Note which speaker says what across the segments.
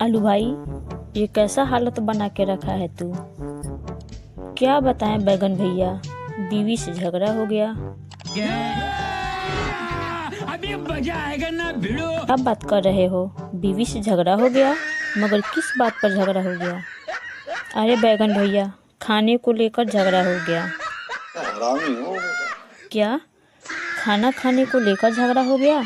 Speaker 1: आलू भाई, ये कैसा हालत बना के रखा है तू। क्या बताएं बैगन भैया, बीवी से झगड़ा हो गया।
Speaker 2: अभी मजा आएगा ना भिड़ो।
Speaker 1: अब बात कर रहे हो, बीवी से झगड़ा हो गया, मगर किस बात पर झगड़ा हो गया। अरे बैगन भैया, खाने को लेकर झगड़ा हो गया। क्या खाना खाने को लेकर झगड़ा हो गया।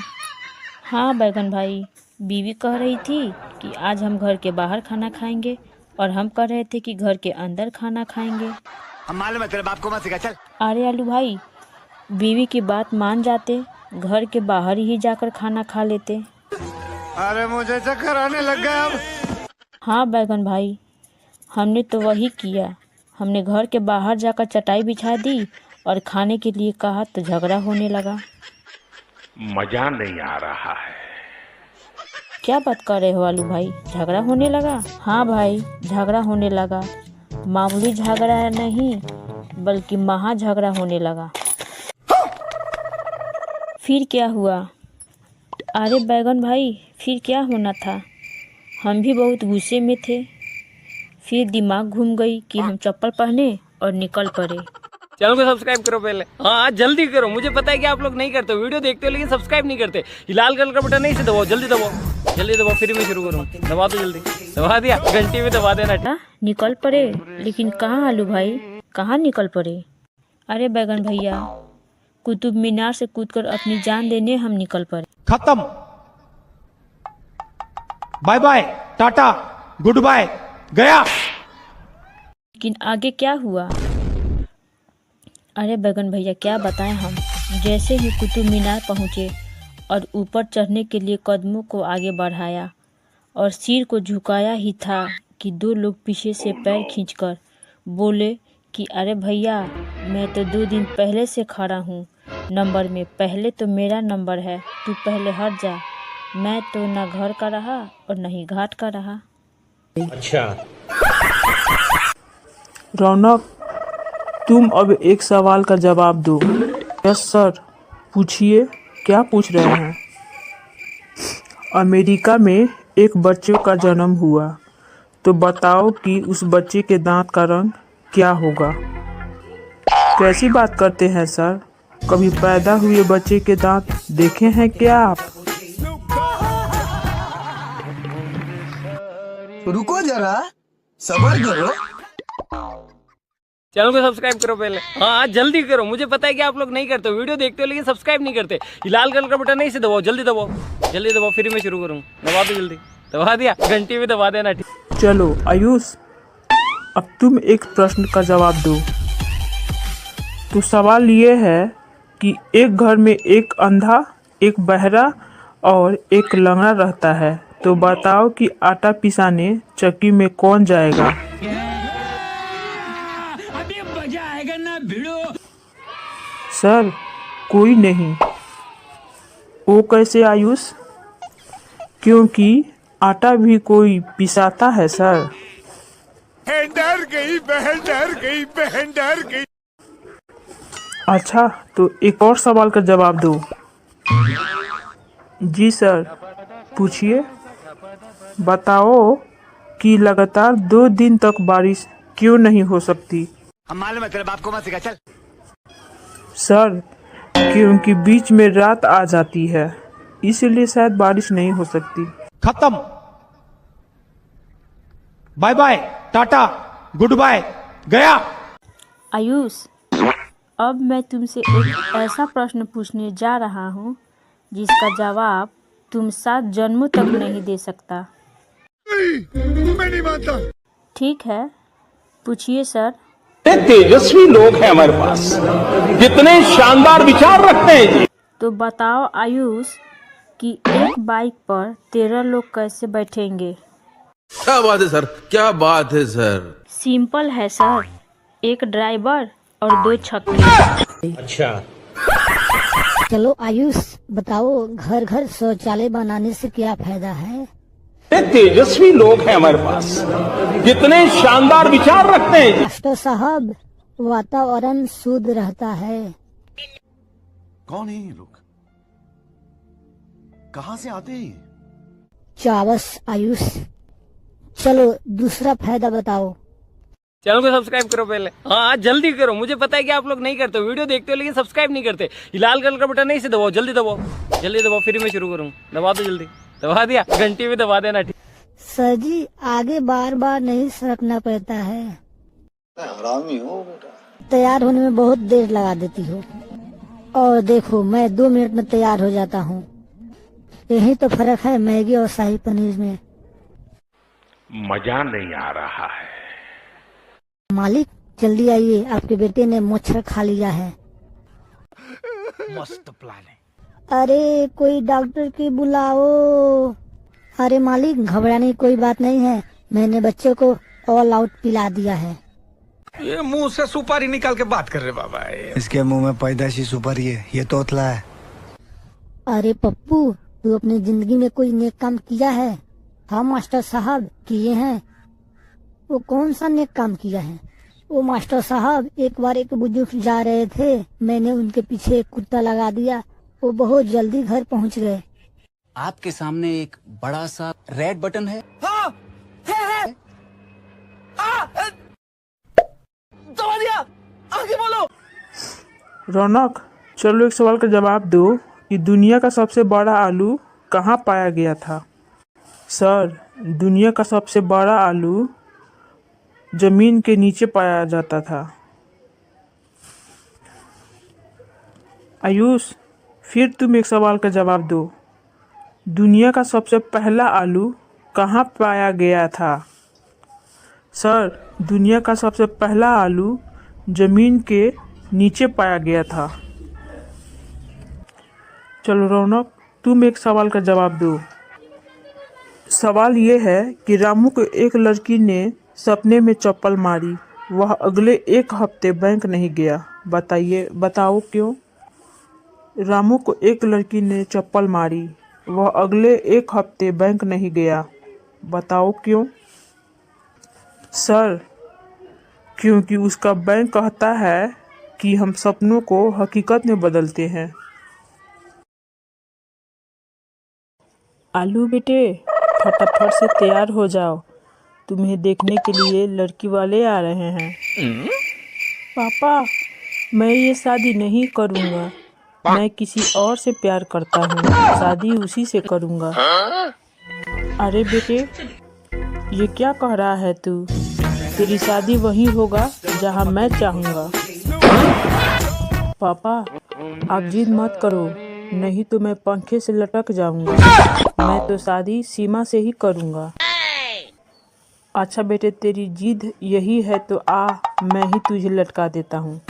Speaker 1: हाँ बैगन भाई, बीवी कह रही थी कि आज हम घर के बाहर खाना खाएंगे और हम कह रहे थे कि घर के अंदर खाना खाएंगे।
Speaker 2: हम मालूम है तेरे बाप को मत सिखा, चल।
Speaker 1: अरे आलू भाई, बीवी की बात मान जाते, घर के बाहर ही जाकर खाना खा लेते।
Speaker 2: अरे मुझे चक्कर आने लग गया अब।
Speaker 1: हाँ बैगन भाई, हमने तो वही किया। हमने घर के बाहर जाकर चटाई बिछा दी और खाने के लिए कहा तो झगड़ा होने लगा।
Speaker 3: मजा नहीं आ रहा है।
Speaker 1: क्या बात कर रहे हो आलू भाई, झगड़ा होने लगा। हाँ भाई, झगड़ा होने लगा। मामूली झगड़ा नहीं बल्कि महा झगड़ा होने लगा। फिर क्या हुआ। अरे बैगन भाई, फिर क्या होना था। हम भी बहुत गुस्से में थे। फिर दिमाग घूम गई कि हम चप्पल पहने और निकल पड़े।
Speaker 4: चैनल को सब्सक्राइब करो पहले। हाँ जल्दी करो, मुझे पता है कि आप लोग नहीं करते, वीडियो देखते हो लेकिन सब्सक्राइब नहीं करते। ये लाल कलर का बटन नहीं से दबाओ, जल्दी दबाओ, जल्दी दबाओ, फिर मैं शुरू करूँ। दबा दो जल्दी, दबा दिया, घंटी में दबा देना।
Speaker 1: निकल पड़े, लेकिन कहाँ आलू भाई, कहाँ निकल पड़े। अरे बैगन भैया, कुतुब मीनार से कूदकर अपनी जान देने हम निकल पड़े।
Speaker 5: खत्म, बाय बाय, टाटा, गुड बाय, गया।
Speaker 1: लेकिन आगे क्या हुआ। अरे बैगन भैया, क्या बताएं हम। जैसे ही कुतुब मीनार पहुँचे और ऊपर चढ़ने के लिए कदमों को आगे बढ़ाया और सिर को झुकाया ही था कि दो लोग पीछे से पैर खींचकर बोले कि अरे भैया, मैं तो 2 दिन पहले से खड़ा हूँ नंबर में, पहले तो मेरा नंबर है, तू पहले हट जा। मैं तो ना घर का रहा और न ही घाट का रहा।
Speaker 3: अच्छा
Speaker 6: रौनक, तुम अब एक सवाल का जवाब दो। यस सर, पूछिए, क्या पूछ रहे हैं। अमेरिका में एक बच्चे का जन्म हुआ, तो बताओ कि उस बच्चे के दांत का रंग क्या होगा। कैसी बात करते हैं सर, कभी पैदा हुए बच्चे के दांत देखे हैं क्या आप।
Speaker 2: रुको जरा, सब्र करो।
Speaker 4: चैनल को सब्सक्राइब करो पहले। हाँ जल्दी करो, मुझे पता है कि आप लोग नहीं करते, वीडियो देखते हो लेकिन सब्सक्राइब नहीं करते। ये लाल कलर का बटन नहीं से दबाओ, जल्दी दबाओ, जल्दी दबाओ, फिर मैं शुरू करूँ। दबा दो जल्दी, दबा दिया, घंटी में दबा देना।
Speaker 6: चलो आयुष, अब तुम एक प्रश्न का जवाब दो। तो सवाल ये है कि एक घर में एक अंधा, एक बहरा और एक लंगड़ा रहता है, तो बताओ कि आटा पिसाने चक्की में कौन जाएगा।
Speaker 2: अभी मजा आएगा ना भिड़ो।
Speaker 6: सर कोई नहीं। वो कैसे आयुष, क्योंकि आटा भी कोई पिसाता है सर।
Speaker 2: डर गई बहन, डर गई बहन, डर गई।
Speaker 6: अच्छा, तो एक और सवाल का जवाब दो। जी सर, पूछिए। बताओ कि लगातार 2 दिन तक बारिश क्यों नहीं हो सकती।
Speaker 2: हम मालूम है तेरे बाप को मत सिखा, चल।
Speaker 6: सर क्योंकि बीच में रात आ जाती है, इसलिए शायद बारिश नहीं हो सकती।
Speaker 5: खत्म, बाय बाय, टाटा, गुड बाय, गया।
Speaker 1: आयुष, अब मैं तुमसे एक ऐसा प्रश्न पूछने जा रहा हूँ जिसका जवाब तुम 7 जन्मों तक नहीं दे सकता।
Speaker 2: मैं नहीं मानता।
Speaker 1: ठीक है, पूछिए सर।
Speaker 3: तेजस्वी लोग हैं हमारे पास, कितने शानदार विचार रखते हैं जी।
Speaker 1: तो बताओ आयुष कि एक बाइक पर 13 लोग कैसे बैठेंगे।
Speaker 7: क्या बात है सर, क्या बात है सर।
Speaker 1: सिंपल है सर, एक ड्राइवर और 2 छक्के।
Speaker 3: अच्छा
Speaker 8: चलो आयुष, बताओ घर घर शौचालय बनाने से क्या फायदा है।
Speaker 3: तेजस्वी लोग हैं हमारे पास, कितने शानदार विचार रखते हैं जी।
Speaker 8: मास्टर साहब, वातावरण शुद्ध रहता है।
Speaker 9: कौन है ये लोग, कहाँ से आते हैं?
Speaker 8: चावस आयुष। चलो दूसरा फायदा बताओ।
Speaker 4: चैनल को सब्सक्राइब करो पहले। हाँ जल्दी करो, मुझे पता है कि आप लोग नहीं करते हो, वीडियो देखते हो लेकिन सब्सक्राइब नहीं करते। लाल कलर का बटन नहीं से दबाओ, जल्दी दबाओ, जल्दी दबाओ, फिर मैं शुरू करूँ। दबा दो जल्दी, दबा दिया, घंटी भी दबा देना। ठीक
Speaker 8: सर जी आगे बार बार नहीं सरकना पड़ता है,
Speaker 9: हरामी हो बेटा।
Speaker 8: तैयार होने में बहुत देर लगा देती हो, और देखो मैं 2 मिनट में तैयार हो जाता हूँ। यही तो फर्क है मैगी और शाही पनीर में।
Speaker 3: मजा नहीं आ रहा है।
Speaker 8: मालिक जल्दी आइए, आपके बेटे ने मच्छर खा लिया है।
Speaker 2: मस्त प्लान है।
Speaker 8: अरे कोई डॉक्टर की बुलाओ। अरे मालिक घबराने की कोई बात नहीं है, मैंने बच्चे को ऑल आउट पिला दिया है।
Speaker 2: ये मुंह से सुपारी निकाल के बात कर रहे बाबा।
Speaker 9: इसके मुंह में पैदाइशी सुपारी है, ये तोतला है।
Speaker 8: अरे पप्पू तू अपनी जिंदगी में कोई नेक काम किया है? हाँ मास्टर साहब किए हैं। वो कौन सा नेक काम किया है? वो मास्टर साहब एक बार एक बुजुर्ग जा रहे थे, मैंने उनके पीछे एक कुत्ता लगा दिया, वो बहुत जल्दी घर पहुंच गए।
Speaker 10: आपके सामने एक बड़ा सा रेड बटन है।
Speaker 2: हाँ, है। दबा दिया, आगे बोलो।
Speaker 6: रौनक चलो एक सवाल का जवाब दो कि दुनिया का सबसे बड़ा आलू कहाँ पाया गया था? सर दुनिया का सबसे बड़ा आलू जमीन के नीचे पाया जाता था। आयुष फिर तुम एक सवाल का जवाब दो। दुनिया का सबसे पहला आलू कहाँ पाया गया था? सर दुनिया का सबसे पहला आलू जमीन के नीचे पाया गया था। चलो रौनक तुम एक सवाल का जवाब दो। सवाल ये है कि रामू को एक लड़की ने सपने में चप्पल मारी, वह अगले 1 हफ्ते बैंक नहीं गया, बताओ क्यों? रामू को एक लड़की ने चप्पल मारी, वह अगले 1 हफ्ते बैंक नहीं गया, बताओ क्यों? सर क्योंकि उसका बैंक कहता है कि हम सपनों को हकीकत में बदलते हैं। आलू बेटे फटाफट से तैयार हो जाओ, तुम्हें देखने के लिए लड़की वाले आ रहे हैं। पापा मैं ये शादी नहीं करूँगा, मैं किसी और से प्यार करता हूँ, शादी उसी से करूँगा। अरे बेटे ये क्या कह रहा है तू? तेरी शादी वहीं होगा जहाँ मैं चाहूँगा। पापा आप जिद मत करो, नहीं तो मैं पंखे से लटक जाऊँगा। मैं तो शादी सीमा से ही करूँगा। अच्छा बेटे तेरी जिद यही है तो आ, मैं ही तुझे लटका देता हूँ।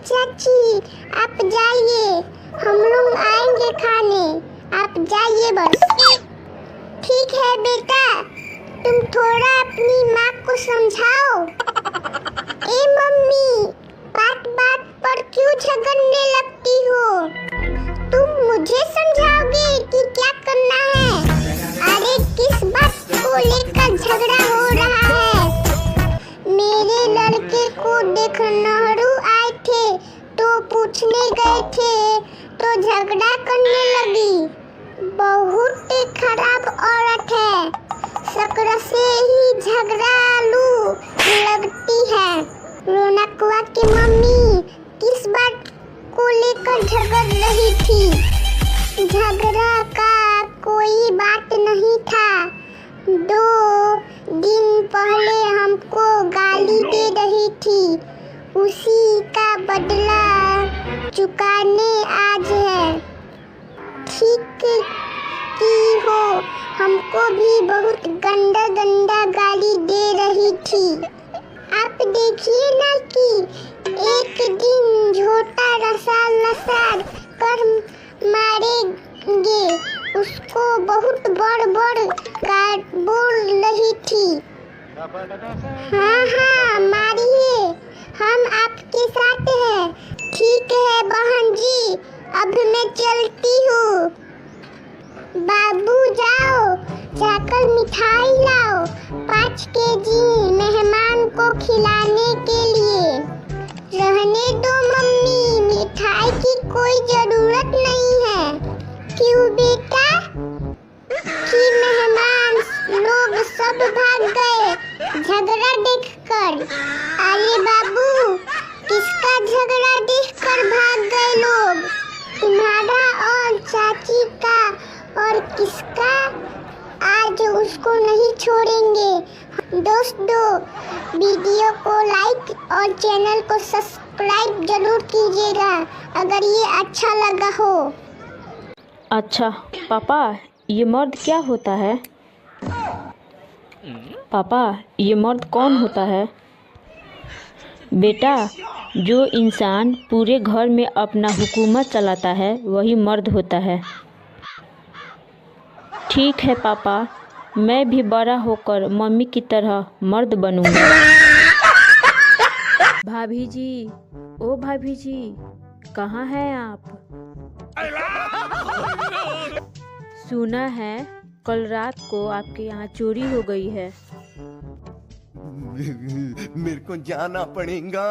Speaker 11: चाची आप जाइए, हम लोग आएंगे खाने, आप जाइए बस। ठीक है बेटा, तुम थोड़ा अपनी माँ को समझाओ। ए मम्मी बात बात पर क्यों झगड़ने लगती हो? तुम मुझे समझाओगे कि क्या करना है? अरे किस बात को लेकर झगड़ा हो रहा है? मेरे लड़के को देखनहरू आए थे तो पूछने गए थे तो झगड़ा करने लगी। बहुत खराब औरत है, शक्ल से ही झगड़ालू लगती है। रौनकवा की मम्मी किस बात को लेकर झगड़ रही थी? झगड़ा का कोई बात नहीं था। 2 दिन पहले हमको गाली दे रही थी, उसी का बदला चुकाने आज है। ठीक की हो, हमको भी बहुत गंदा गंदा गाली दे रही थी। आप देखिए ना कि एक दिन झोटा लसार कर मारेंगे, उसको बहुत बड़ बोल रही थी। हाँ मारिए, हम आपके साथ हैं। ठीक है बहन जी, अब मैं चलती हूँ। बाबू जाओ जाकर मिठाई लाओ 5 केजी मेहमान को खिलाने के लिए। रहने दो मम्मी, मिठाई की कोई जरूरत नहीं है। क्यों बेटा? कि मेहमान लोग सब भाग गए झगड़ा देखकर। अरे बाबू, किसका झगड़ा देखकर भाग गए लोग? तुम्हारा और चाची का और किसका? आज उसको नहीं छोड़ेंगे। दोस्तों, वीडियो को लाइक और चैनल को सब्सक्राइब जरूर कीजिएगा अगर ये अच्छा लगा हो।
Speaker 1: अच्छा पापा, ये मर्द क्या होता है? पापा, ये मर्द कौन होता है? बेटा, जो इंसान पूरे घर में अपना हुकूमत चलाता है वही मर्द होता है। ठीक है पापा, मैं भी बड़ा होकर मम्मी की तरह मर्द बनूंगा। भाभी जी, ओ भाभी जी, कहाँ हैं आप? सुना है कल रात को आपके यहाँ चोरी हो गई है।
Speaker 9: मेरे को जाना पड़ेगा,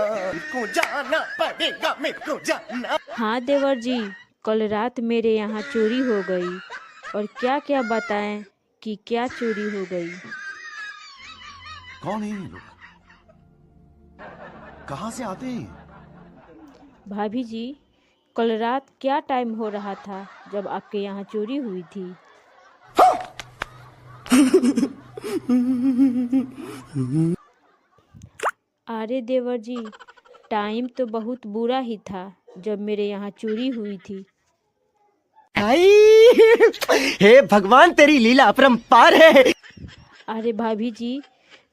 Speaker 9: मेरे को जाना।
Speaker 1: हाँ देवर जी, कल रात मेरे यहाँ चोरी हो गई। और क्या क्या बताएं कि क्या चोरी हो गई?
Speaker 9: कौन है ये लोग? कहाँ से आते हैं?
Speaker 1: भाभी जी, कल रात क्या टाइम हो रहा था जब आपके यहाँ चोरी हुई थी? अरे देवर जी, टाइम तो बहुत बुरा ही था जब मेरे यहाँ चोरी हुई थी।
Speaker 12: हे भगवान, तेरी लीला अपरंपार है।
Speaker 1: अरे भाभी जी,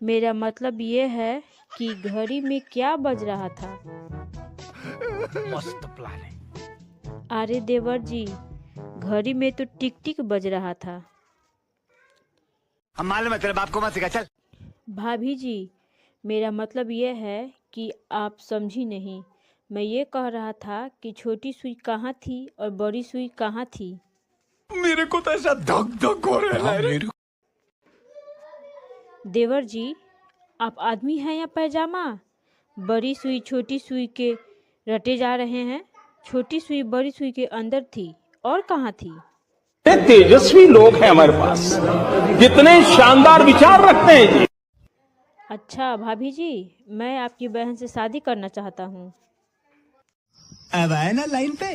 Speaker 1: मेरा मतलब ये है कि घड़ी में क्या बज रहा था?
Speaker 5: मस्त प्लान है।
Speaker 1: अरे देवर जी, घड़ी में तो टिक टिक बज रहा था।
Speaker 12: हम मालूम है तेरे बाप को मत सिखा, चल।
Speaker 1: भाभी जी, मेरा मतलब ये है कि आप समझी नहीं। मैं ये कह रहा था कि छोटी सुई कहाँ थी और बड़ी सुई कहाँ थी?
Speaker 5: मेरे को तो ऐसा धक धक हो रहा है।
Speaker 1: देवर जी, आप आदमी हैं या पैजामा? बड़ी सुई छोटी सुई के रटे जा रहे हैं। छोटी सुई बड़ी सुई के अंदर थी और कहाँ थी?
Speaker 3: तेजस्वी लोग हैं हमारे पास, कितने शानदार विचार रखते हैं जी।
Speaker 1: अच्छा भाभी जी, मैं आपकी बहन से शादी करना चाहता हूँ।
Speaker 12: अब आए ना लाइन पे।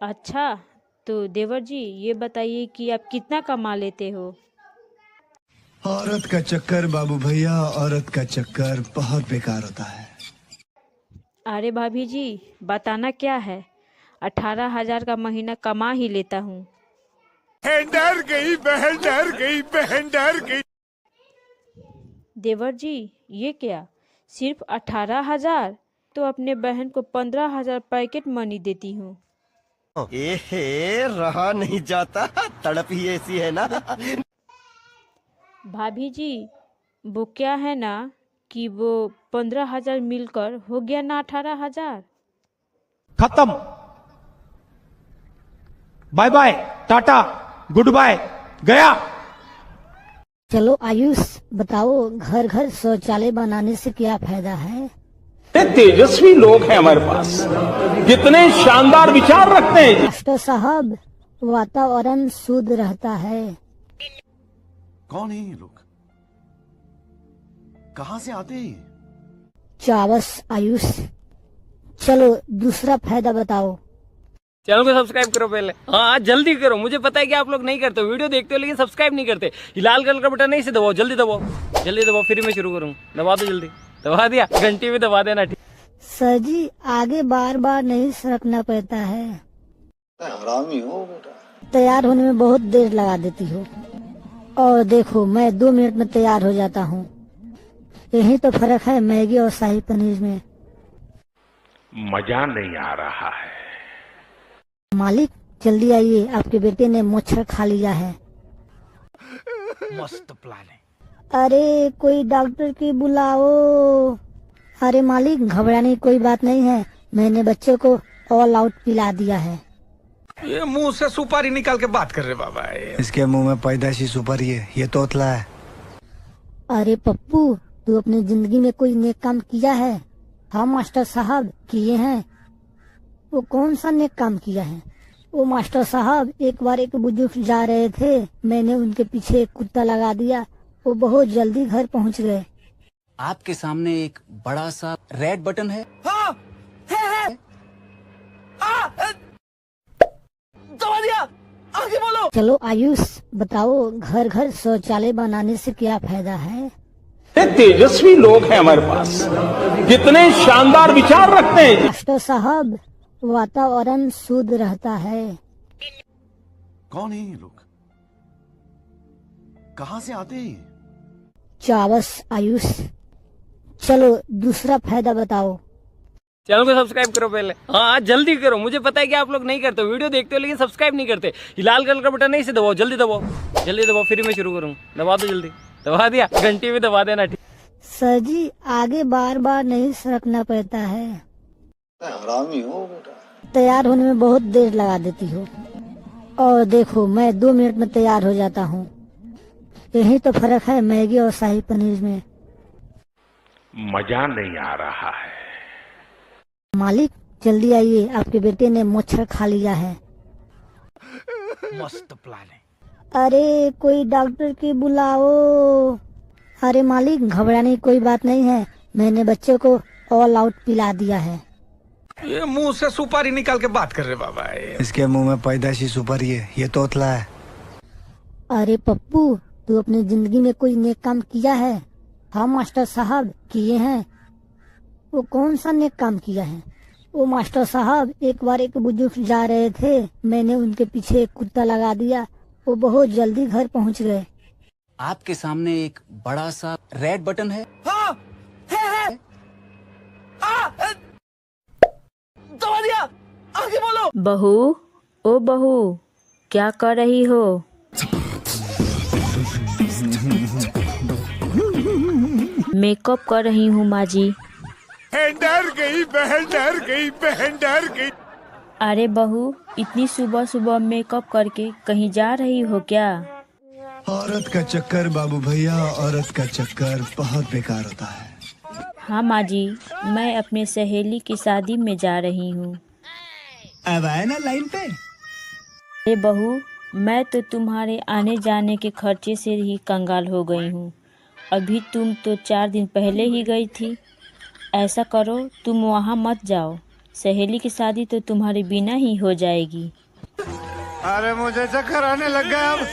Speaker 1: अच्छा तो देवर जी, ये बताइए कि आप कितना कमा लेते हो?
Speaker 9: औरत का चक्कर बाबू भैया, औरत का चक्कर बहुत बेकार होता है।
Speaker 1: अरे भाभी जी, बताना क्या है, 18,000 का महीना कमा ही लेता हूँ।
Speaker 2: डर गई बहन, डर गई बहन, डर गई।
Speaker 1: देवर जी, ये क्या, सिर्फ 18,000? तो अपने बहन को 15,000 पैकेट मनी देती हूँ।
Speaker 12: रहा नहीं जाता, तड़प ही ऐसी है ना।
Speaker 1: भाभी जी, वो क्या है ना कि वो 15,000 मिलकर हो गया ना 18,000।
Speaker 5: खत्म। बाय बाय, टाटा, गुड बाय, गया।
Speaker 8: चलो आयुष, बताओ घर घर शौचालय बनाने से क्या फायदा है?
Speaker 3: तेजस्वी लोग हैं हमारे पास, कितने शानदार विचार रखते हैं जी।
Speaker 8: मास्टर साहब, वातावरण शुद्ध रहता है।
Speaker 9: कौन है ये लोग? कहाँ से आते हैं?
Speaker 8: चावस आयुष, चलो दूसरा फायदा बताओ।
Speaker 4: चैनल को सब्सक्राइब करो पहले। हाँ जल्दी करो, मुझे पता है कि आप लोग नहीं करते, वीडियो देखते हो लेकिन सब्सक्राइब नहीं करते। ये लाल कलर का बटन नहीं से दबाओ, जल्दी दबाओ, जल्दी दबाओ, फिर मैं शुरू करूँ। दबा दो जल्दी, दबा दिया, घंटी में दबा देना। ठीक
Speaker 8: सर जी, आगे बार बार नहीं सरकना पड़ता है।
Speaker 9: हरामी हो बेटा।
Speaker 8: तैयार होने में बहुत देर लगा देती हो, और देखो मैं 2 मिनट में तैयार हो जाता हूँ। यही तो फर्क है मैगी और शाही पनीर में।
Speaker 3: मजा नहीं आ रहा है।
Speaker 8: मालिक जल्दी आइए, आपके बेटे ने मच्छर खा लिया है।
Speaker 5: मस्त प्लान है।
Speaker 8: अरे कोई डॉक्टर की बुलाओ। अरे मालिक, घबराने की कोई बात नहीं है, मैंने बच्चे को ऑल आउट पिला दिया है।
Speaker 5: ये मुंह से सुपारी निकाल के बात कर रहे बाबा।
Speaker 9: इसके मुंह में पैदाइशी सुपारी है, ये तोतला है।
Speaker 8: अरे पप्पू, तू अपनी जिंदगी में कोई नेक काम किया है? हाँ मास्टर साहब, किए हैं। वो कौन सा नेक काम किया है? वो मास्टर साहब एक बार एक बुजुर्ग जा रहे थे, मैंने उनके पीछे एक कुत्ता लगा दिया, वो बहुत जल्दी घर पहुंच गए।
Speaker 10: आपके सामने एक बड़ा सा रेड बटन है।
Speaker 12: हाँ, है। दबा दिया, आगे बोलो।
Speaker 8: चलो आयुष बताओ, घर घर शौचालय बनाने से क्या फायदा है?
Speaker 3: तेजस्वी लोग हैं हमारे पास, कितने शानदार विचार रखते हैं।
Speaker 8: मास्टर साहब वातावरण शुद्ध रहता है।
Speaker 9: कौन है ये लोग? कहाँ से आते हैं?
Speaker 8: चावस आयुष। चलो दूसरा फायदा बताओ।
Speaker 4: चैनल को सब्सक्राइब करो पहले। हाँ जल्दी करो, मुझे पता है कि आप लोग नहीं करते, वीडियो देखते हो लेकिन सब्सक्राइब नहीं करते। ये लाल कलर का बटन नहीं से दबाओ, जल्दी दबाओ, जल्दी दबाओ, फिर मैं शुरू करूँ। दबा दो जल्दी, दबा दिया, घंटी में दबा देना। ठीक
Speaker 8: सर जी आगे बार बार नहीं सरकना पड़ता है।
Speaker 9: हरामी हो बेटा।
Speaker 8: तैयार होने में बहुत देर लगा देती हो, और देखो मैं 2 मिनट में तैयार हो जाता हूँ। यही तो फर्क है मैगी और शाही पनीर में।
Speaker 3: मजा नहीं आ रहा है।
Speaker 8: मालिक जल्दी आइए, आपके बेटे ने मच्छर खा लिया है।
Speaker 12: मस्त प्लान है।
Speaker 8: अरे कोई डॉक्टर की बुलाओ। अरे मालिक घबराने की कोई बात नहीं है, मैंने बच्चे को ऑल आउट पिला दिया है।
Speaker 12: ये मुंह से सुपारी निकाल के बात कर रहे बाबा।
Speaker 9: इसके मुंह में पैदाशी सुपारी है, ये तोतला है।
Speaker 8: अरे पप्पू तू अपनी जिंदगी में कोई नेक काम किया है? हाँ मास्टर साहब किए हैं। वो कौन सा नेक काम किया है? वो मास्टर साहब एक बार एक बुजुर्ग जा रहे थे, मैंने उनके पीछे एक कुत्ता लगा दिया, वो बहुत जल्दी घर पहुंच गए।
Speaker 10: आपके सामने एक बड़ा सा रेड बटन है।
Speaker 12: हाँ, है। दबा दिया, आगे बोलो।
Speaker 1: बहू, ओ बहू, क्या कर रही हो? मेकअप कर रही हूँ माँ जी।
Speaker 2: डर गई बहन, डर गई बहन, डर गई।
Speaker 1: अरे बहू इतनी सुबह सुबह मेकअप करके कहीं जा रही हो क्या?
Speaker 9: औरत का चक्कर बाबू भैया, औरत का चक्कर बहुत बेकार होता है।
Speaker 1: हाँ माँ जी, मैं अपने सहेली की शादी में जा रही हूँ।
Speaker 9: अब आए ना लाइन पे।
Speaker 1: अरे बहू मैं तो तुम्हारे आने जाने के खर्चे से ही कंगाल हो गई हूँ। अभी तुम तो 4 दिन पहले ही गई थी। ऐसा करो तुम वहाँ मत जाओ, सहेली की शादी तो तुम्हारे बिना ही हो जाएगी।
Speaker 12: अरे मुझे चक्कर आने लग गया अब।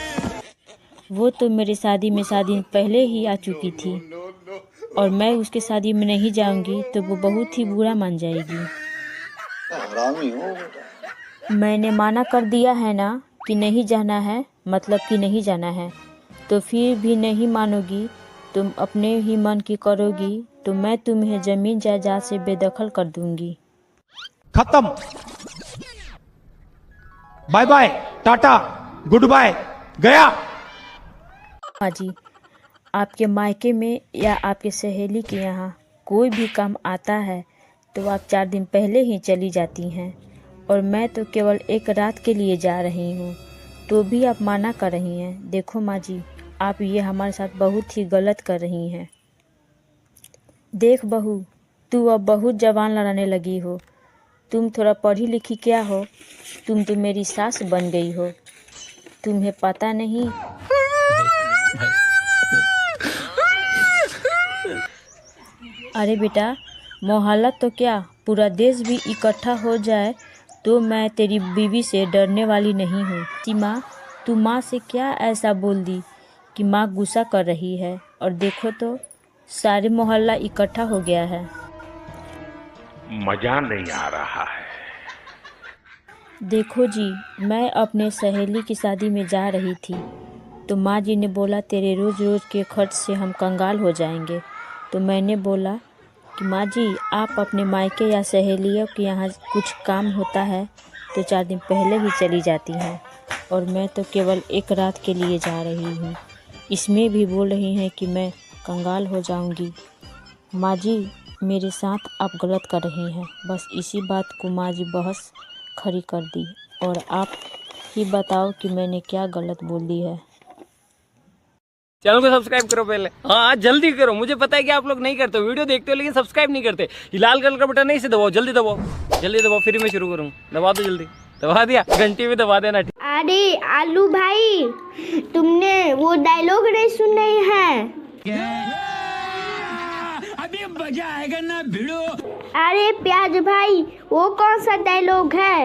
Speaker 1: वो तो मेरे शादी में 7 दिन पहले ही आ चुकी थी, और मैं उसके शादी में नहीं जाऊंगी तो वो बहुत ही बुरा मान जाएगी।
Speaker 9: हरामी हो बेटा।
Speaker 1: मैंने माना कर दिया है ना कि नहीं जाना है, मतलब कि नहीं जाना है, तो फिर भी नहीं मानोगी, तुम अपने ही मन की करोगी तो मैं तुम्हें जमीन जायदाद से बेदखल कर दूंगी।
Speaker 5: खत्म। बाय बाय, टाटा, गुड बाय, गया।
Speaker 1: हाँ जी, आपके मायके में या आपके सहेली के यहाँ कोई भी काम आता है तो आप 4 दिन पहले ही चली जाती हैं, और मैं तो केवल 1 रात के लिए जा रही हूँ, तो भी आप माना कर रही हैं। देखो माँ जी, आप ये हमारे साथ बहुत ही गलत कर रही हैं। देख बहू, तू अब बहुत जवान लड़ाने लगी हो। तुम थोड़ा पढ़ी लिखी क्या हो, तुम तो मेरी सास बन गई हो। तुम्हें पता नहीं। अरे बेटा, मोहल्ला तो क्या पूरा देश भी इकट्ठा हो जाए तो मैं तेरी बीवी से डरने वाली नहीं हूँ। सीमा, तू माँ से क्या ऐसा बोल दी कि माँ गुस्सा कर रही है, और देखो तो सारे मोहल्ला इकट्ठा हो गया है।
Speaker 3: मजा नहीं आ रहा है।
Speaker 1: देखो जी, मैं अपने सहेली की शादी में जा रही थी, तो माँ जी ने बोला तेरे रोज़ रोज़ के खर्च से हम कंगाल हो जाएंगे। तो मैंने बोला कि माँ जी आप अपने मायके या सहेलियों के यहाँ कुछ काम होता है तो 4 दिन पहले ही चली जाती हैं, और मैं तो केवल 1 रात के लिए जा रही हूँ। इसमें भी बोल रही हैं कि मैं कंगाल हो जाऊँगी। माँ जी मेरे साथ आप गलत कर रही हैं। बस इसी बात को माँ जी बहस खड़ी कर दी, और आप ही बताओ कि मैंने क्या गलत बोल दी है।
Speaker 4: चैनल को सब्सक्राइब करो पहले। हाँ जल्दी करो, मुझे पता है कि आप लोग नहीं करते, वीडियो देखते हो लेकिन सब्सक्राइब नहीं करते। ये लाल कलर का बटन नहीं से दबाओ, जल्दी दबाओ, जल्दी दबाओ, फिर मैं शुरू करूँ। दबा दो जल्दी, दबा दिया, घंटी भी दबा देना।
Speaker 11: अरे आलू भाई, तुमने वो डायलॉग नहीं सुने हैं?
Speaker 12: अभी मजा आएगा ना भिड़ो।
Speaker 11: अरे प्याज भाई, वो कौन सा डायलॉग है?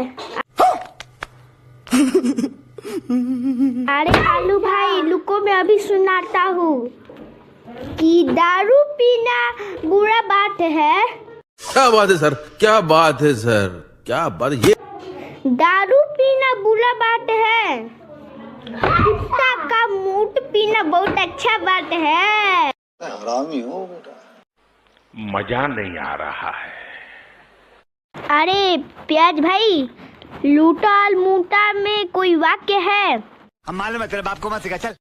Speaker 11: अरे आलू भाई रुको, मैं अभी सुनाता हूँ कि दारू पीना बुरा बात है।
Speaker 7: क्या बात है सर, क्या बात है सर, क्या बात है। ये
Speaker 11: दारू पीना बुरा बात है, कुत्ता का मूत पीना बहुत अच्छा बात है।
Speaker 9: हरामी हो बेटा।
Speaker 3: मजा नहीं आ रहा है।
Speaker 11: अरे प्याज भाई, लूटा और मूटा में कोई वाक्य है?
Speaker 12: हम मालूम है तेरे बाप को मत सिखा, चल।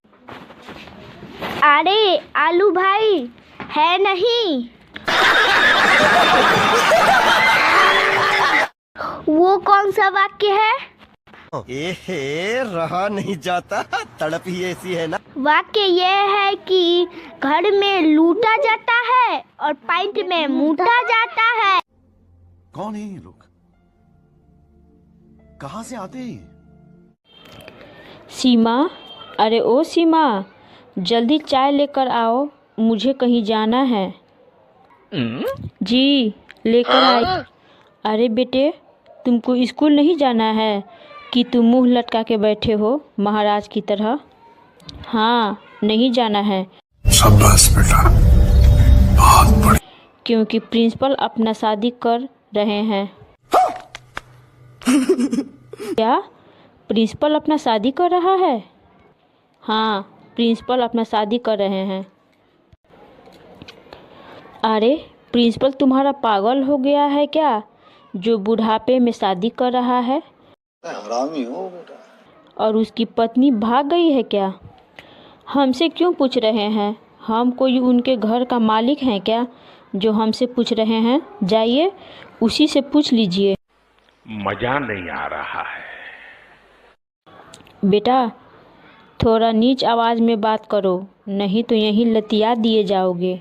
Speaker 11: अरे आलू भाई, है नहीं? वो कौन सा वाक्य है?
Speaker 13: एहे, रहा नहीं जाता, तड़प ही ऐसी है ना।
Speaker 11: वाक्य ये है कि घर में लूटा जाता है और पैंट में मूटा जाता है।
Speaker 13: कौन है ये लोग, कहाँ से आते हैं?
Speaker 1: सीमा, अरे ओ सीमा, जल्दी चाय लेकर आओ, मुझे कहीं जाना है। जी लेकर आई। अरे बेटे, तुमको स्कूल नहीं जाना है कि तुम मुंह लटका के बैठे हो महाराज की तरह? हाँ, नहीं जाना है।
Speaker 9: शाबाश बेटा, बहुत बढ़िया।
Speaker 1: क्योंकि प्रिंसिपल अपना शादी कर रहे हैं। क्या प्रिंसिपल अपना शादी कर रहा है? हाँ, प्रिंसिपल अपना शादी कर रहे हैं। अरे प्रिंसिपल तुम्हारा पागल हो गया है क्या, जो बुढ़ापे में शादी कर रहा है?
Speaker 9: हरामी हो बेटा।
Speaker 1: और उसकी पत्नी भाग गई है क्या? हमसे क्यों पूछ रहे हैं? हम कोई उनके घर का मालिक हैं क्या जो हमसे पूछ रहे हैं? जाइए उसी से पूछ लीजिए।
Speaker 3: मजा नहीं आ रहा है।
Speaker 1: बेटा थोड़ा नीच आवाज में बात करो, नहीं तो यहीं लतिया दिए जाओगे।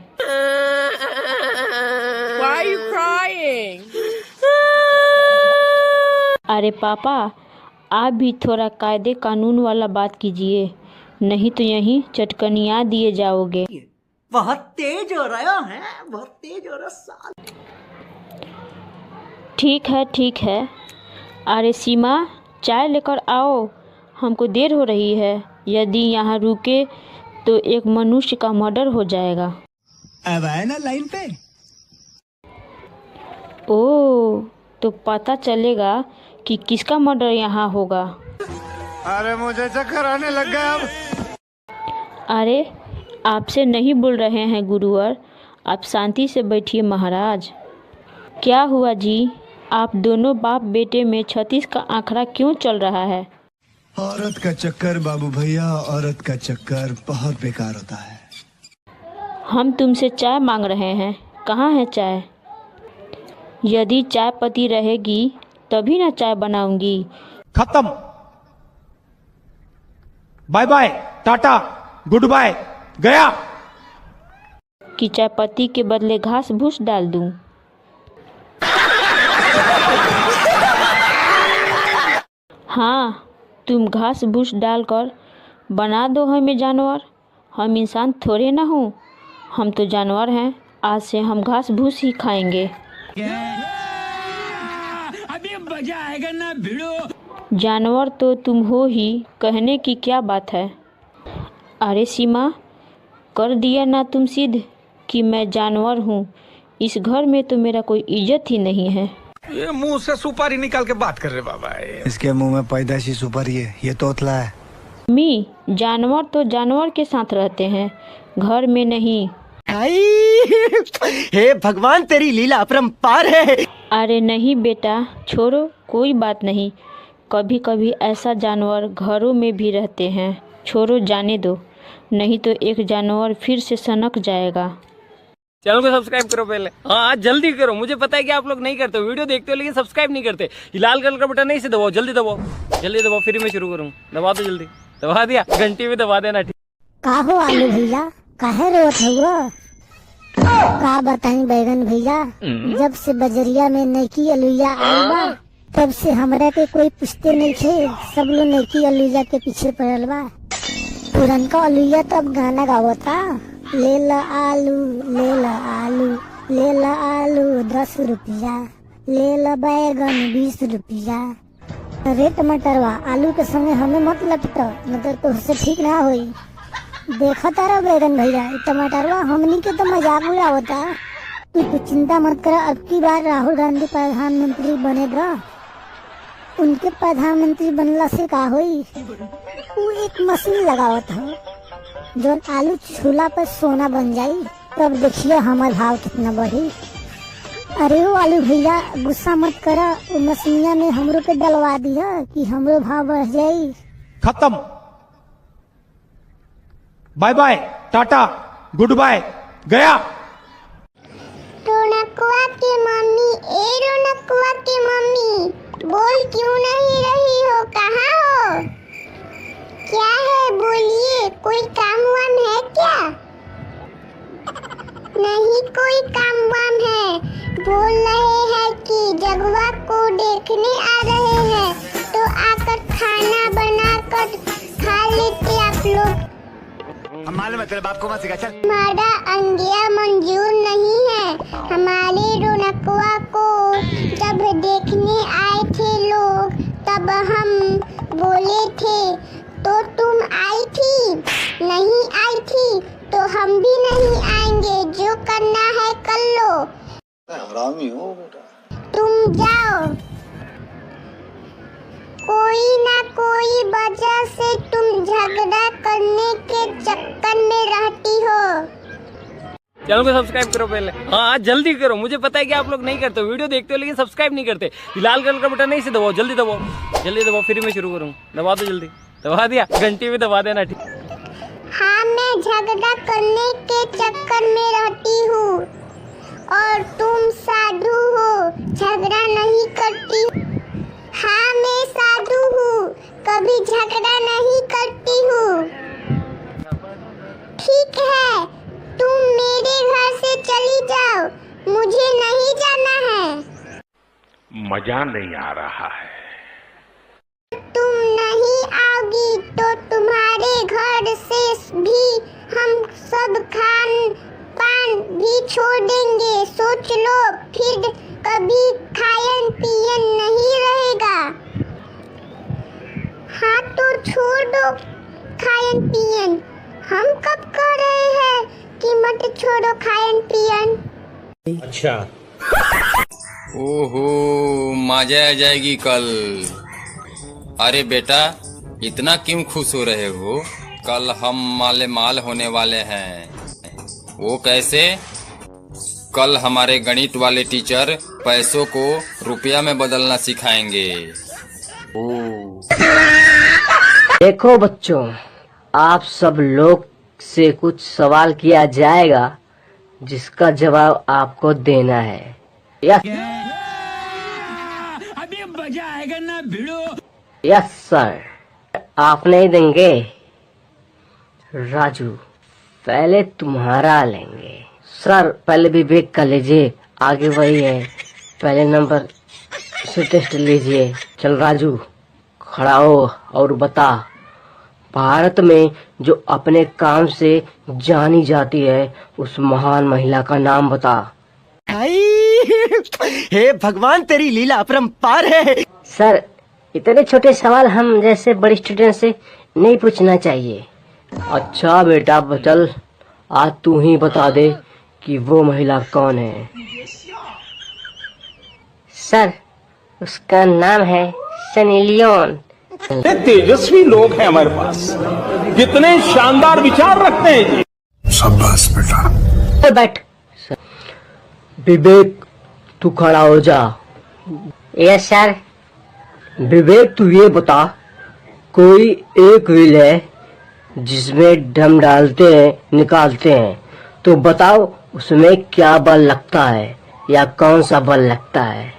Speaker 14: Why are you crying?
Speaker 1: अरे पापा, आप भी थोड़ा कायदे कानून वाला बात कीजिए, नहीं तो यहीं चटकनिया दिए जाओगे।
Speaker 14: बहुत तेज हो रहा है, बहुत तेज हो रहा साल।
Speaker 1: ठीक है। अरे सीमा, चाय लेकर आओ, हमको देर हो रही है। यदि यहाँ रुके तो एक मनुष्य का मर्डर हो जाएगा।
Speaker 12: अब आए ना लाइन पे।
Speaker 1: ओ, तो पता चलेगा कि किसका मर्डर यहाँ होगा।
Speaker 12: अरे मुझे चक्कर आने लग गया अब।
Speaker 1: अरे आपसे नहीं बोल रहे हैं गुरुवर, आप शांति से बैठिए महाराज। क्या हुआ जी, आप दोनों बाप बेटे में 36 का आंकड़ा क्यों चल रहा है?
Speaker 9: औरत का चक्कर बाबू भैया, औरत का चक्कर बहुत बेकार होता है।
Speaker 1: हम तुमसे चाय मांग रहे हैं, कहाँ है चाय? यदि चाय पत्ती रहेगी तभी ना चाय बनाऊंगी।
Speaker 5: खत्म, बाय बाय, टाटा, गुड बाय, गया।
Speaker 1: कि चाय पत्ती के बदले घास भूस डाल दूं? हाँ, तुम घास भूस डालकर बना दो हमें जानवर। हम इंसान थोड़े ना हूँ, हम तो जानवर हैं। आज से हम घास भूस ही खाएंगे।
Speaker 12: अभी मजा आएगा ना भिड़ो।
Speaker 1: जानवर तो तुम हो ही, कहने की क्या बात है। अरे सीमा, कर दिया ना तुम सिद्ध कि मैं जानवर हूँ। इस घर में तो मेरा कोई इज्जत ही नहीं है।
Speaker 12: ये मुंह से सुपारी निकाल के बात कर रहे बाबा।
Speaker 13: इसके मुंह में पैदाइशी सुपारी है, ये तोतला है।
Speaker 1: जानवर तो जानवर के साथ रहते हैं, घर में नहीं।
Speaker 13: हे भगवान, तेरी लीला अपरंपार है।
Speaker 1: अरे नहीं बेटा, छोड़ो, कोई बात नहीं। कभी कभी ऐसा जानवर घरों में भी रहते हैं। छोड़ो, जाने दो, नहीं तो एक जानवर फिर से सनक जाएगा।
Speaker 4: चैनल को सब्सक्राइब करो पहले। हाँ जल्दी करो, मुझे पता है कि आप लोग नहीं करते, वीडियो देखते हो लेकिन सब्सक्राइब नहीं करते। लाल कलर का बटन नहीं से दबाओ, जल्दी दबाओ, जल्दी दबाओ, फिर मैं शुरू करूँ। दबा दो जल्दी, दबा दिया, घंटी भी दबा देना। ठीक
Speaker 8: का हो आलू भैया, काहे रोत हुआ? का बताई बैगन भैया, जब से बजरिया में नईकी अलुइया आई बा, तब से हमरा के कोई पूछते नहीं थे, सब लोग नई अलुइया के पीछे पड़ल बा। पुरनका अलुइया तब गाना गावता, ले ला आलू, ले ला आलू, ले ला आलू 10 रुपया, ले ला बैगन 20 रुपया। अरे टमाटरवा, आलू के संगे हमें मत लपट, मतलब तो उससे ठीक ना होई। देखा तारा बैगन भैया, टमाटरवा हमनी के तो मजाक उड़ावता। तू चिंता मत कर, अब की बार राहुल गांधी प्रधानमंत्री बनेगा। उनके प्रधानमंत्री बनला से का होई, वो एक मशीन लगावत हो जो आलू छूला पर सोना बन जाई। तब देखिए हमार भाव कितना बढ़ी। अरे वो आलू भैया गुस्सा मत करा, वो मशीनिया में हमरो के डलवा दिया कि हमरो भाव बढ़ जाई।
Speaker 5: खत्म, बाय बाय, टाटा, गुड बाय, गया।
Speaker 11: रौनकवा की मम्मी, ए रौनकवा की मम्मी, बोल क्यों नहीं रही हो, कहाँ हो? क्या है बोलिए, कोई काम वाम है क्या? नहीं कोई काम वाम है, बोल रहे हैं कि जगवा को देखने आ रहे हैं, तो आकर खाना बनाकर खा लेते आप लोग।
Speaker 12: मालूम है तेरे बाप को मत सिखा, चल।
Speaker 11: हमारा अंगिया मंजूर नहीं है। हमारे रौनकवा को जब देखने आए थे लोग, तब हम बोले थे तो तुम आई थी, नहीं आई थी तो हम भी नहीं आएंगे, जो करना है कर लो।
Speaker 9: हरामी हो बेटा।
Speaker 11: तुम जाओ, कोई ना कोई वजह से तुम झगड़ा करने के चक्कर में रहती हो।
Speaker 4: चैनल को सब्सक्राइब करो पहले, हाँ जल्दी करो, मुझे पता है कि आप लोग नहीं करते, वीडियो देखते हो लेकिन सब्सक्राइब नहीं करते। लाल कलर का बटन नहीं से दबाओ, जल्दी दबाओ, जल्दी दबाओ, फिर मैं शुरू करूँ। दबा दो जल्दी, दबा दिया, घंटी भी दबा देना, ठीक।
Speaker 11: हाँ मैं झगड़ा करने के चक्कर में रहती हूँ और तुम साधु हो, झगड़ा नहीं करती। हाँ मैं साधु हूँ, कभी झगड़ा नहीं करती हूँ। ठीक है, तुम मेरे घर से चली जाओ, मुझे नहीं जाना है।
Speaker 3: मजा नहीं आ रहा है।
Speaker 11: तुम नहीं आओगी तो तुम्हारे घर से भी हम सब खान पान भी छोड़ देंगे, सोच लो, फिर कभी खायन पियन नहीं रहेगा। हाँ तो छोड़ दो खायन पियन, हम कब कह रहे हैं कि मत छोड़ो खायन पियन।
Speaker 3: अच्छा,
Speaker 10: ओहो, मजा आ जाएगी कल। अरे बेटा, इतना क्यों खुश हो रहे हो? कल हम माले माल होने वाले हैं। वो कैसे? कल हमारे गणित वाले टीचर पैसों को रुपया में बदलना सिखाएंगे।
Speaker 15: देखो बच्चों, आप सब लोग से कुछ सवाल किया जाएगा जिसका जवाब आपको देना है। यस,
Speaker 14: अभी मजा आएगा ना भिड़ो।
Speaker 15: यस सर, आप नहीं देंगे? राजू, पहले तुम्हारा लेंगे। सर पहले विवेक का लीजिए, आगे वही है, पहले नंबर से टेस्ट लीजिए। चल राजू, खड़ा हो और बता, भारत में जो अपने काम से जानी जाती है उस महान महिला का नाम बता।
Speaker 13: हे भगवान, तेरी लीला अपरंपार है।
Speaker 15: सर इतने छोटे सवाल हम जैसे बड़े स्टूडेंट से नहीं पूछना चाहिए। अच्छा बेटा चल, आज तू ही बता दे कि वो महिला कौन है। सर उसका नाम है सनी लियोन।
Speaker 3: कितने तेजस्वी लोग हैं हमारे पास, कितने शानदार विचार रखते हैं जी।
Speaker 9: शाबाश बेटा।
Speaker 15: बैठ। विवेक तू खड़ा हो जा। Yes sir. विवेक तू ये बता, कोई एक व्हील है जिसमें ड्रम डालते हैं निकालते हैं, तो बताओ उसमें क्या बल लगता है या कौन सा बल लगता है।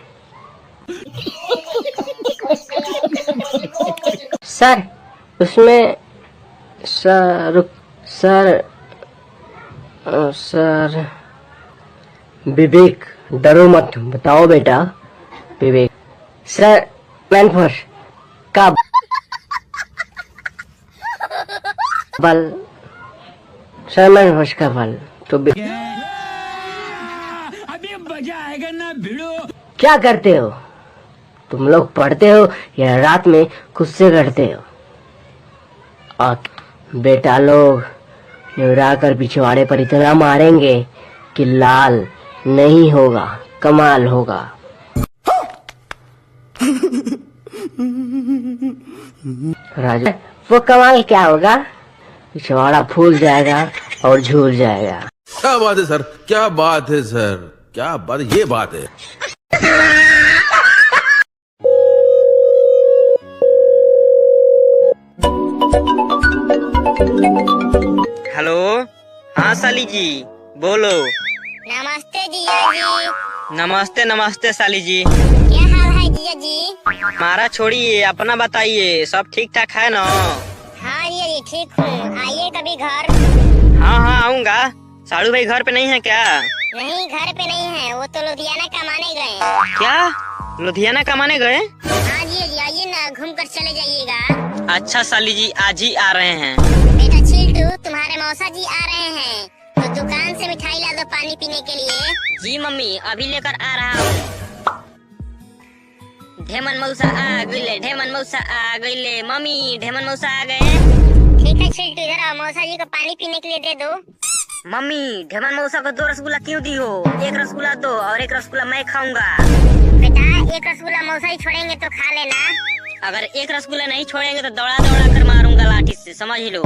Speaker 15: सर उसमें सर विवेक डरो मत, बताओ बेटा। विवेक सर मैनफोर्स का बल, सर मैनफोर्स का बल तो
Speaker 14: अभी मजा आएगा ना भिड़ो।
Speaker 15: क्या करते हो तुम लोग? पढ़ते हो या रात में खुद से करते हो? और बेटा लोग निवरा कर पिछवाड़े पर इतना मारेंगे कि लाल नहीं होगा, कमाल होगा। राजू, वो कमाल क्या होगा? पिछवाड़ा फूल जाएगा और झूल जाएगा।
Speaker 7: क्या बात है सर, क्या बात है सर, क्या बात, ये बात है।
Speaker 4: हेलो, हाँ साली जी बोलो।
Speaker 11: नमस्ते जिया जी।
Speaker 4: नमस्ते नमस्ते साली जी।
Speaker 11: क्या हाल है जिया जी?
Speaker 4: हमारा छोड़िए, अपना बताइए, सब ठीक ठाक है ना?
Speaker 11: हाँ जिया जी ठीक हूँ, आइए कभी घर।
Speaker 4: हाँ हाँ आऊँगा। साड़ू भाई घर पे नहीं है क्या?
Speaker 11: नहीं घर पे नहीं है, वो तो लुधियाना कमाने गए।
Speaker 4: क्या लुधियाना कमाने गए?
Speaker 11: हाँ जिया जी आइए ना, घूम कर चले जाइएगा।
Speaker 4: अच्छा साली जी आज ही आ रहे हैं।
Speaker 11: बेटा चिल्टू, तुम्हारे मौसा जी आ रहे हैं, तो दुकान से मिठाई ला दो पानी पीने के लिए।
Speaker 4: जी मम्मी अभी लेकर आ रहा हूँ। ढेमन मौसा आ गईले, ढेमन मौसा आ गईले। मम्मी ढेमन मौसा आ गए।
Speaker 11: ठीक है चिल्टू, इधर आओ, मौसा जी को पानी पीने के लिए दे दो।
Speaker 4: मम्मी ढेमन मौसा को 2 रसगुल्ला क्यों दी हो? 1 रसगुल्ला दो और 1 रसगुल्ला मैं खाऊंगा।
Speaker 11: बेटा 1 रसगुल्ला मौसा ही छोड़ेंगे तो खा लेना।
Speaker 4: अगर 1 रसगुल्ला नहीं छोड़ेंगे तो दौड़ा दौड़ा कर मारूंगा लाठी से, समझ लो।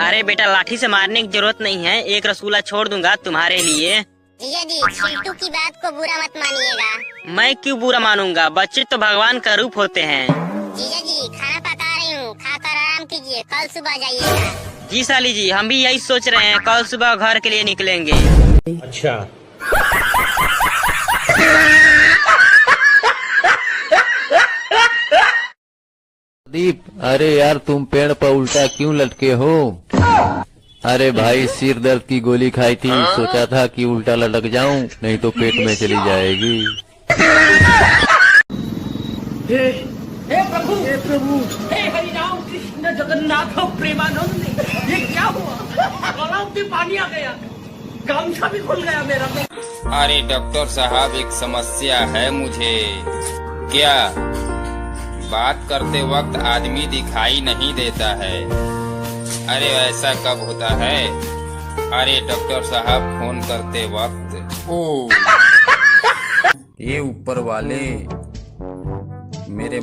Speaker 4: अरे बेटा लाठी से मारने की जरूरत नहीं है, 1 रसगुल्ला छोड़ दूंगा तुम्हारे लिए।
Speaker 11: जिया जी चिल्टू की बात को बुरा मत मानिएगा।
Speaker 4: मैं क्यों बुरा मानूंगा, बच्चे तो भगवान का रूप होते हैं।
Speaker 11: जिया जी खाना पका रही हूँ, खाकर आराम कीजिए, कल सुबह जाइएगा।
Speaker 4: जी साली जी हम भी यही सोच रहे हैं, कल सुबह घर के लिए निकलेंगे।
Speaker 3: अच्छा
Speaker 16: दीप, अरे यार तुम पेड़ पर उल्टा क्यों लटके हो? अरे भाई सिर दर्द की गोली खाई थी, सोचा था कि उल्टा लटक जाऊं, नहीं तो पेट में चली जाएगी।
Speaker 14: हे प्रभु, हे हरि राम कृष्ण जगन्नाथ प्रेमानंद, ये क्या हुआ? तालाब में पानी आ गया, गामछा भी खुल गया मेरा।
Speaker 10: अरे डॉक्टर साहब एक समस्या है मुझे। क्या? बात करते वक्त आदमी दिखाई नहीं देता है। अरे ऐसा कब होता है? अरे डॉक्टर साहब फोन करते वक्त। ओ ये ऊपर वाले मेरे